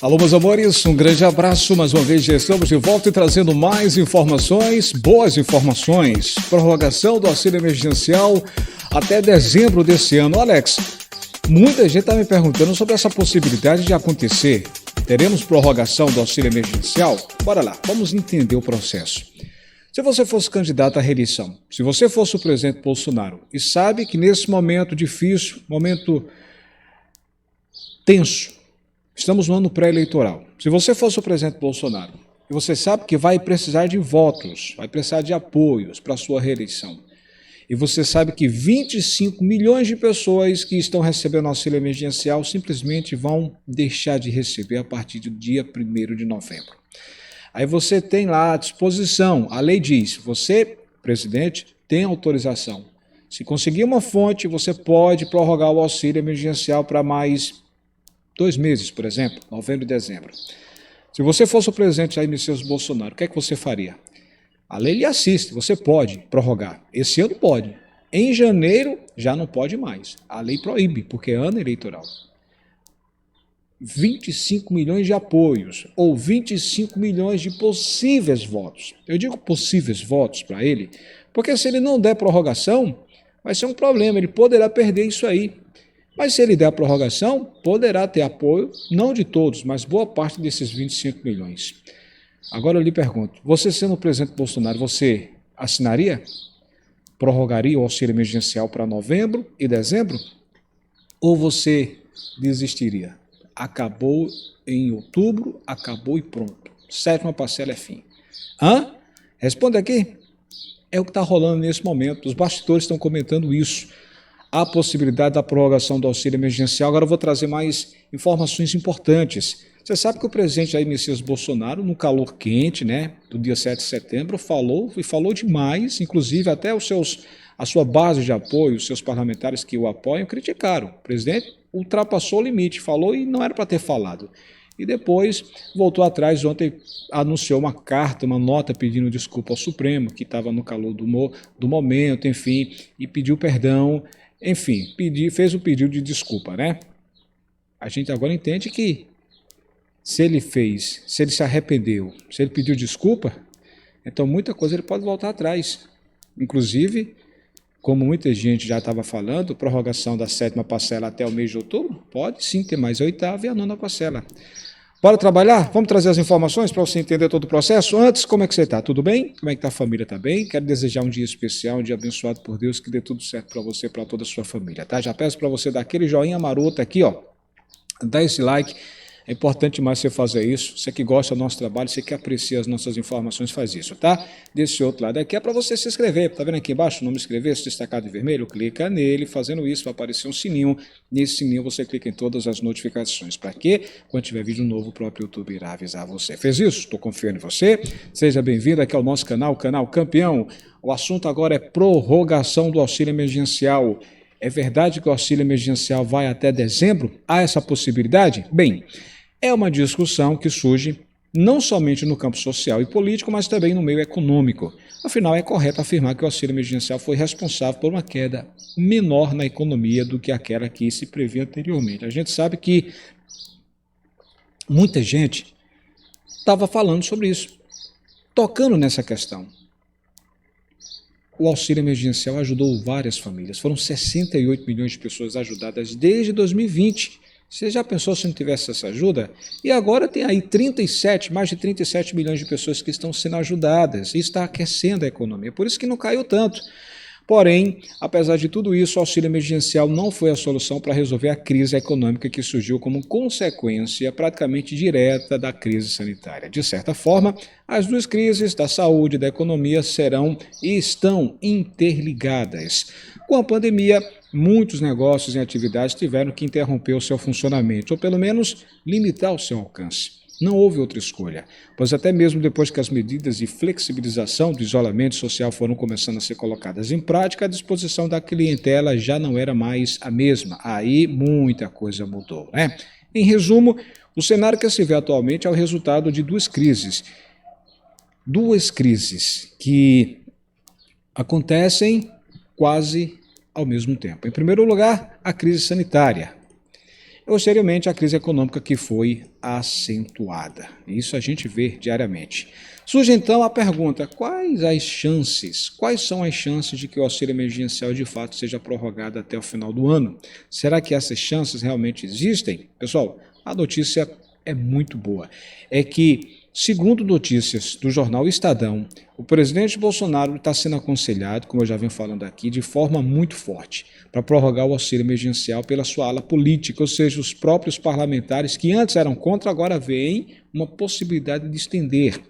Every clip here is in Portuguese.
Alô, meus amores, um grande abraço. Mais uma vez já estamos de volta e trazendo mais informações, boas informações. Prorrogação do auxílio emergencial até dezembro desse ano. Alex, muita gente está me perguntando sobre essa possibilidade de acontecer. Teremos prorrogação do auxílio emergencial? Bora lá, vamos entender o processo. Se você fosse candidato à reeleição, se você fosse o presidente Bolsonaro e sabe que nesse momento difícil, momento tenso, estamos no ano pré-eleitoral. Se você fosse o presidente Bolsonaro e você sabe que vai precisar de votos, vai precisar de apoios para a sua reeleição, e você sabe que 25 milhões de pessoas que estão recebendo auxílio emergencial simplesmente vão deixar de receber a partir do dia 1º de novembro. Aí você tem lá à disposição, a lei diz, você, presidente, tem autorização. Se conseguir uma fonte, você pode prorrogar o auxílio emergencial para mais 2 meses, por exemplo, novembro e dezembro. Se você fosse o presidente Jair Messias Bolsonaro, o que é que você faria? A lei lhe assiste, você pode prorrogar. Esse ano pode. Em janeiro já não pode mais. A lei proíbe, porque é ano eleitoral. 25 milhões de apoios ou 25 milhões de possíveis votos. Eu digo possíveis votos para ele, porque se ele não der prorrogação, vai ser um problema, ele poderá perder isso aí. Mas se ele der a prorrogação, poderá ter apoio, não de todos, mas boa parte desses 25 milhões. Agora eu lhe pergunto, você sendo o presidente Bolsonaro, você assinaria? Prorrogaria o auxílio emergencial para novembro e dezembro? Ou você desistiria? Acabou em outubro, acabou e pronto. 7ª parcela é fim. Responda aqui. É o que está rolando nesse momento. Os bastidores estão comentando isso. A possibilidade da prorrogação do auxílio emergencial. Agora eu vou trazer mais informações importantes. Você sabe que o presidente Jair Messias Bolsonaro, no calor quente, do dia 7 de setembro, falou demais, inclusive até a sua base de apoio, os seus parlamentares que o apoiam, criticaram. O presidente ultrapassou o limite, falou e não era para ter falado. E depois voltou atrás, ontem anunciou uma carta, uma nota pedindo desculpa ao Supremo, que estava no calor do momento, enfim, e pediu perdão, enfim, fez o pedido de desculpa, A gente agora entende que se ele se arrependeu, se ele pediu desculpa, então muita coisa ele pode voltar atrás. Inclusive, como muita gente já estava falando, prorrogação da 7ª parcela até o mês de outubro, pode sim ter mais a 8ª e a 9ª parcela. Bora trabalhar? Vamos trazer as informações para você entender todo o processo? Antes, como é que você está? Tudo bem? Como é que está a família? Está bem? Quero desejar um dia especial, um dia abençoado por Deus, que dê tudo certo para você e para toda a sua família, tá? Já peço para você dar aquele joinha maroto aqui, dá esse like. É importante demais você fazer isso. Você que gosta do nosso trabalho, você que aprecia as nossas informações, faz isso, tá? Desse outro lado aqui é para você se inscrever. Tá vendo aqui embaixo o nome inscrever, destacado em vermelho? Clica nele. Fazendo isso, vai aparecer um sininho. Nesse sininho você clica em todas as notificações. Para quê? Quando tiver vídeo novo, o próprio YouTube irá avisar você. Fez isso? Estou confiando em você. Seja bem-vindo aqui ao nosso canal, o Canal Campeão. O assunto agora é prorrogação do auxílio emergencial. É verdade que o auxílio emergencial vai até dezembro? Há essa possibilidade? Bem, é uma discussão que surge não somente no campo social e político, mas também no meio econômico. Afinal, é correto afirmar que o auxílio emergencial foi responsável por uma queda menor na economia do que aquela que se previa anteriormente. A gente sabe que muita gente estava falando sobre isso, tocando nessa questão. O auxílio emergencial ajudou várias famílias. Foram 68 milhões de pessoas ajudadas desde 2020. Você já pensou se não tivesse essa ajuda? E agora tem aí mais de 37 milhões de pessoas que estão sendo ajudadas e está aquecendo a economia. Por isso que não caiu tanto. Porém, apesar de tudo isso, o auxílio emergencial não foi a solução para resolver a crise econômica que surgiu como consequência praticamente direta da crise sanitária. De certa forma, as duas crises, da saúde e da economia, serão e estão interligadas. Com a pandemia, muitos negócios e atividades tiveram que interromper o seu funcionamento, ou pelo menos limitar o seu alcance. Não houve outra escolha, pois até mesmo depois que as medidas de flexibilização do isolamento social foram começando a ser colocadas em prática, a disposição da clientela já não era mais a mesma. Aí muita coisa mudou, Em resumo, o cenário que se vê atualmente é o resultado de duas crises. Duas crises que acontecem quase ao mesmo tempo. Em primeiro lugar, a crise sanitária. posteriormente a crise econômica que foi acentuada. Isso a gente vê diariamente. Surge então a pergunta, quais são as chances de que o auxílio emergencial de fato seja prorrogado até o final do ano? Será que essas chances realmente existem? Pessoal, a notícia é muito boa. É que, segundo notícias do jornal Estadão, o presidente Bolsonaro está sendo aconselhado, como eu já venho falando aqui, de forma muito forte, para prorrogar o auxílio emergencial pela sua ala política, ou seja, os próprios parlamentares que antes eram contra, agora veem uma possibilidade de estender.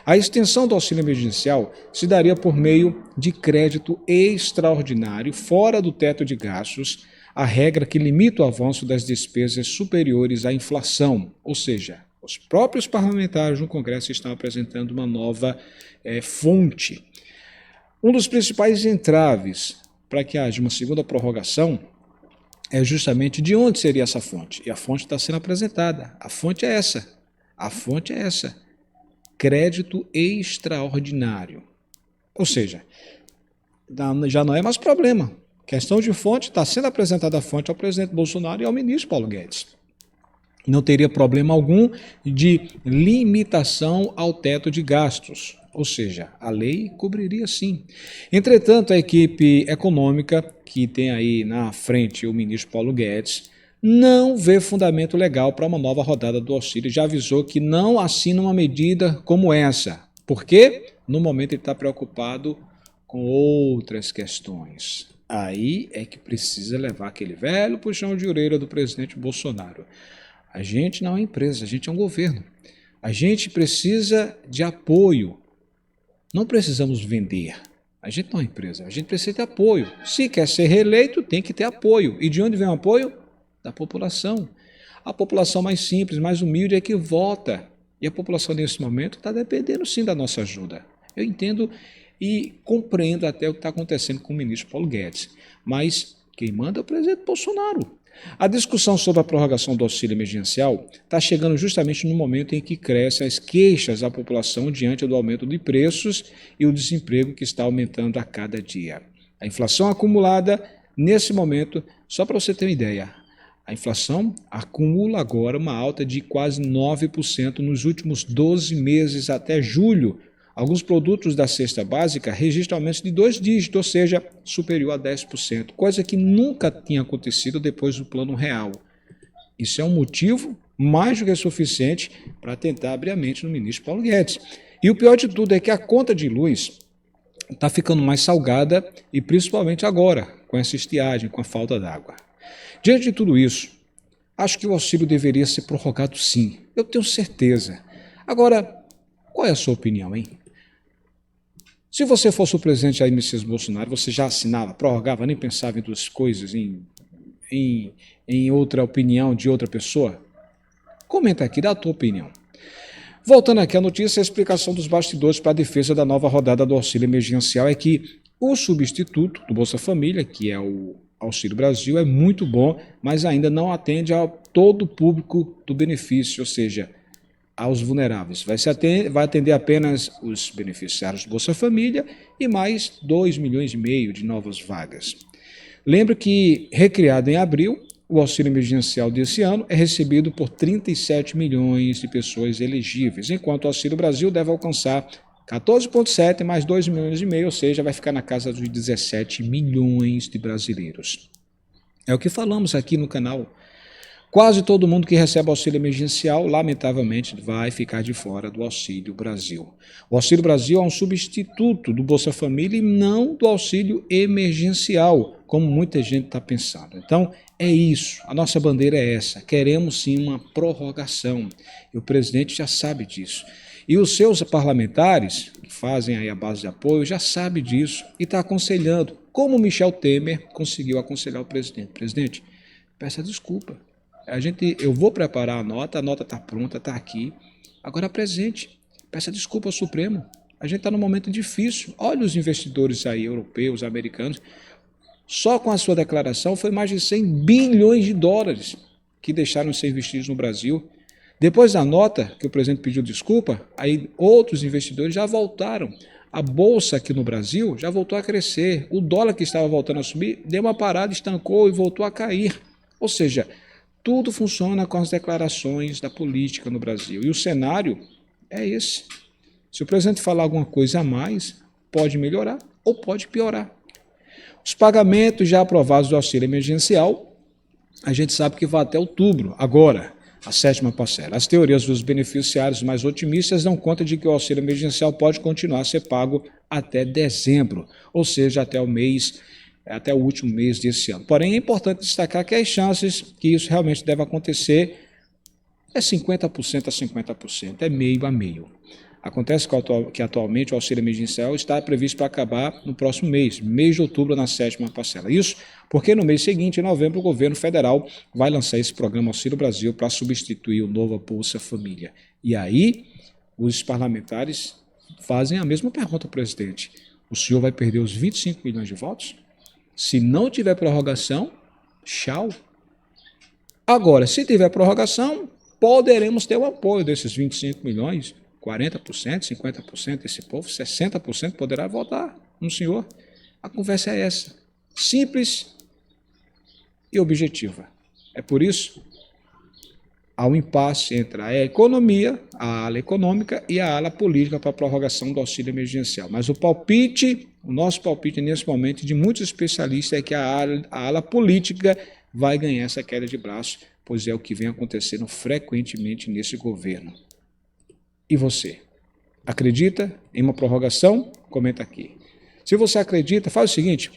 A extensão do auxílio emergencial se daria por meio de crédito extraordinário, fora do teto de gastos, a regra que limita o avanço das despesas superiores à inflação, ou seja, os próprios parlamentares no Congresso estão apresentando uma nova fonte. Um dos principais entraves para que haja uma segunda prorrogação é justamente de onde seria essa fonte. E a fonte está sendo apresentada. A fonte é essa. Crédito extraordinário. Ou seja, já não é mais problema. Questão de fonte, está sendo apresentada a fonte ao presidente Bolsonaro e ao ministro Paulo Guedes. Não teria problema algum de limitação ao teto de gastos, ou seja, a lei cobriria sim. Entretanto, a equipe econômica, que tem aí na frente o ministro Paulo Guedes, não vê fundamento legal para uma nova rodada do auxílio, já avisou que não assina uma medida como essa. Por quê? No momento ele está preocupado com outras questões. Aí é que precisa levar aquele velho puxão de orelha do presidente Bolsonaro. A gente não é empresa, a gente é um governo. A gente precisa de apoio. Não precisamos vender. A gente não é empresa, a gente precisa de apoio. Se quer ser reeleito, tem que ter apoio. E de onde vem o apoio? Da população. A população mais simples, mais humilde é que vota. E a população nesse momento está dependendo sim da nossa ajuda. Eu entendo e compreendo até o que está acontecendo com o ministro Paulo Guedes. Mas quem manda é o presidente Bolsonaro. A discussão sobre a prorrogação do auxílio emergencial está chegando justamente no momento em que crescem as queixas da população diante do aumento de preços e o desemprego que está aumentando a cada dia. A inflação acumulada, nesse momento, só para você ter uma ideia, a inflação acumula agora uma alta de quase 9% nos últimos 12 meses até julho. Alguns produtos da cesta básica registram aumentos de 2 dígitos, ou seja, superior a 10%, coisa que nunca tinha acontecido depois do Plano Real. Isso é um motivo mais do que suficiente para tentar abrir a mente no ministro Paulo Guedes. E o pior de tudo é que a conta de luz está ficando mais salgada e principalmente agora, com essa estiagem, com a falta d'água. Diante de tudo isso, acho que o auxílio deveria ser prorrogado sim, eu tenho certeza. Agora, qual é a sua opinião, hein? Se você fosse o presidente Jair Messias Bolsonaro, você já assinava, prorrogava, nem pensava em duas coisas, em outra opinião de outra pessoa? Comenta aqui, dá a tua opinião. Voltando aqui à notícia, a explicação dos bastidores para a defesa da nova rodada do auxílio emergencial é que o substituto do Bolsa Família, que é o Auxílio Brasil, é muito bom, mas ainda não atende a todo o público do benefício, ou seja, aos vulneráveis. Vai atender apenas os beneficiários do Bolsa Família e mais 2,5 milhões de novas vagas. Lembro que, recriado em abril, o auxílio emergencial desse ano é recebido por 37 milhões de pessoas elegíveis, enquanto o Auxílio Brasil deve alcançar 14,7 mais 2,5 milhões, ou seja, vai ficar na casa dos 17 milhões de brasileiros. É o que falamos aqui no canal. Quase todo mundo que recebe auxílio emergencial, lamentavelmente, vai ficar de fora do Auxílio Brasil. O Auxílio Brasil é um substituto do Bolsa Família e não do auxílio emergencial, como muita gente está pensando. Então, é isso. A nossa bandeira é essa. Queremos sim uma prorrogação. E o presidente já sabe disso. E os seus parlamentares, que fazem aí a base de apoio, já sabem disso e está aconselhando, como Michel Temer conseguiu aconselhar o presidente. Presidente, peça desculpa. Eu vou preparar a nota está pronta, está aqui. Agora apresente, peça desculpa ao Supremo. A gente está num momento difícil. Olha os investidores aí, europeus, americanos. Só com a sua declaração foi mais de 100 bilhões de dólares que deixaram de ser investidos no Brasil. Depois da nota, que o presidente pediu desculpa, aí outros investidores já voltaram. A bolsa aqui no Brasil já voltou a crescer. O dólar que estava voltando a subir deu uma parada, estancou e voltou a cair. Ou seja, Tudo funciona com as declarações da política no Brasil. E o cenário é esse. Se o presidente falar alguma coisa a mais, pode melhorar ou pode piorar. Os pagamentos já aprovados do auxílio emergencial, a gente sabe que vai até outubro. Agora, a 7ª parcela. As teorias dos beneficiários mais otimistas dão conta de que o auxílio emergencial pode continuar a ser pago até dezembro, ou seja, até o último mês desse ano. Porém, é importante destacar que as chances que isso realmente deve acontecer é 50% a 50%, é meio a meio. Acontece que atualmente o auxílio emergencial está previsto para acabar no próximo mês de outubro, na 7ª parcela. Isso porque no mês seguinte, em novembro, o governo federal vai lançar esse programa Auxílio Brasil para substituir o novo Bolsa Família. E aí, os parlamentares fazem a mesma pergunta ao presidente. O senhor vai perder os 25 milhões de votos? Se não tiver prorrogação, tchau. Agora, se tiver prorrogação, poderemos ter o apoio desses 25 milhões, 40%, 50% desse povo, 60% poderá votar no senhor. A conversa é essa, simples e objetiva. É por isso há um impasse entre a economia, a ala econômica e a ala política para a prorrogação do auxílio emergencial. Mas o nosso palpite nesse momento de muitos especialistas é que a ala política vai ganhar essa queda de braço, pois é o que vem acontecendo frequentemente nesse governo. E você? Acredita em uma prorrogação? Comenta aqui. Se você acredita, faz o seguinte,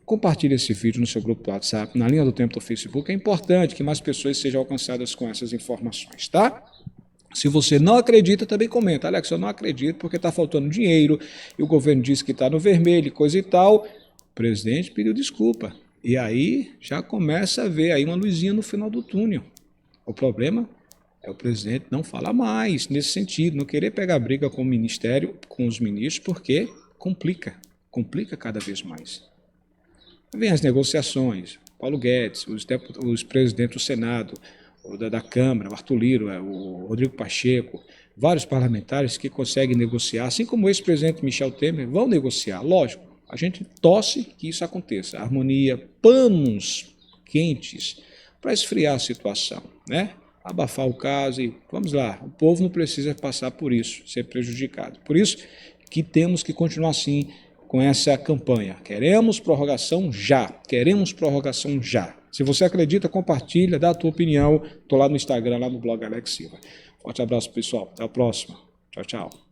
compartilhe esse vídeo no seu grupo do WhatsApp, na linha do tempo do Facebook. É importante que mais pessoas sejam alcançadas com essas informações, tá? Se você não acredita, também comenta. Alex, eu não acredito porque está faltando dinheiro e o governo disse que está no vermelho e coisa e tal. O presidente pediu desculpa. E aí já começa a ver aí uma luzinha no final do túnel. O problema é o presidente não falar mais nesse sentido, não querer pegar briga com o ministério, com os ministros, porque complica cada vez mais. Vem as negociações, Paulo Guedes, os presidentes do Senado, da Câmara, o Arthur Lira, o Rodrigo Pacheco, vários parlamentares que conseguem negociar, assim como o ex-presidente Michel Temer, vão negociar, lógico, a gente torce que isso aconteça, harmonia, panos quentes para esfriar a situação, né? Abafar o caso e vamos lá, o povo não precisa passar por isso, ser prejudicado. Por isso que temos que continuar assim com essa campanha. Queremos prorrogação já, queremos prorrogação já. Se você acredita, compartilha, dá a tua opinião. Estou lá no Instagram, lá no blog Alex Silva. Forte abraço, pessoal. Até a próxima. Tchau, tchau.